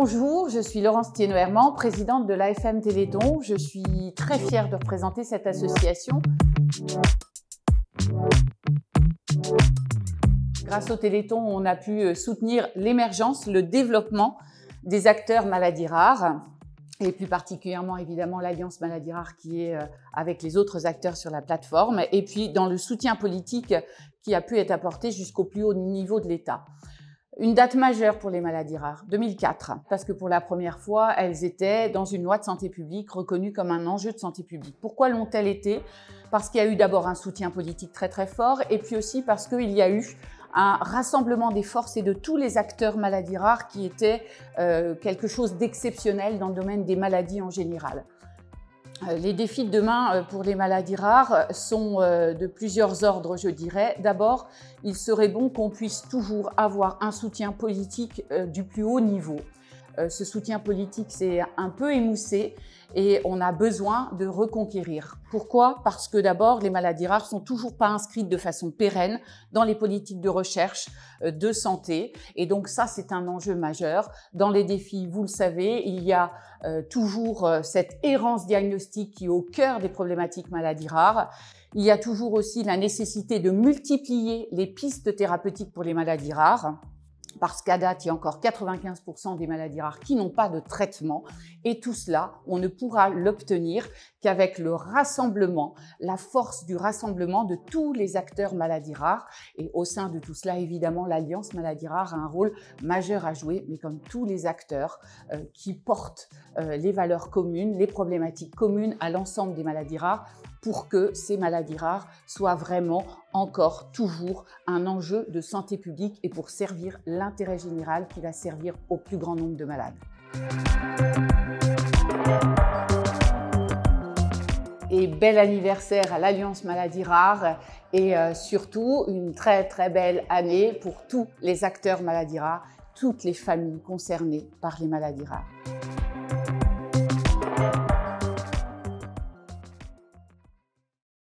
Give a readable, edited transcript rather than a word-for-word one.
Bonjour, je suis Laurence Thienot-Herman, présidente de l'AFM Téléthon. Je suis très fière de représenter cette association. Grâce au Téléthon, on a pu soutenir l'émergence, le développement des acteurs maladies rares et plus particulièrement évidemment l'Alliance Maladies Rares qui est avec les autres acteurs sur la plateforme et puis dans le soutien politique qui a pu être apporté jusqu'au plus haut niveau de l'État. Une date majeure pour les maladies rares, 2004, parce que pour la première fois, elles étaient dans une loi de santé publique reconnue comme un enjeu de santé publique. Pourquoi l'ont-elles été? Parce qu'il y a eu d'abord un soutien politique très très fort et puis aussi parce qu'il y a eu un rassemblement des forces et de tous les acteurs maladies rares qui était quelque chose d'exceptionnel dans le domaine des maladies en général. Les défis de demain pour les maladies rares sont de plusieurs ordres, je dirais. D'abord, il serait bon qu'on puisse toujours avoir un soutien politique du plus haut niveau. Ce soutien politique s'est un peu émoussé et on a besoin de reconquérir. Pourquoi? Parce que d'abord, les maladies rares sont toujours pas inscrites de façon pérenne dans les politiques de recherche de santé. Et donc ça, c'est un enjeu majeur. Dans les défis, vous le savez, il y a toujours cette errance diagnostique qui est au cœur des problématiques maladies rares. Il y a toujours aussi la nécessité de multiplier les pistes thérapeutiques pour les maladies rares. Parce qu'à date, il y a encore 95% des maladies rares qui n'ont pas de traitement. Et tout cela, on ne pourra l'obtenir qu'avec le rassemblement, la force du rassemblement de tous les acteurs maladies rares. Et au sein de tout cela, évidemment, l'Alliance Maladies Rares a un rôle majeur à jouer, mais comme tous les acteurs qui portent les valeurs communes, les problématiques communes à l'ensemble des maladies rares, pour que ces maladies rares soient vraiment encore toujours un enjeu de santé publique et pour servir l'intérêt général qui va servir au plus grand nombre de malades. Et bel anniversaire à l'Alliance Maladies Rares et surtout une très très belle année pour tous les acteurs maladies rares, toutes les familles concernées par les maladies rares.